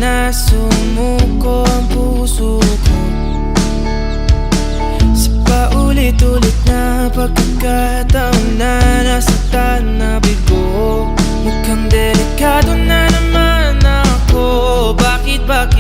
na sumuko ang puso ko sa paulit-ulit na pagkakataon na nasaktan na bigo. Mukhang delikado na naman ako. Bakit ba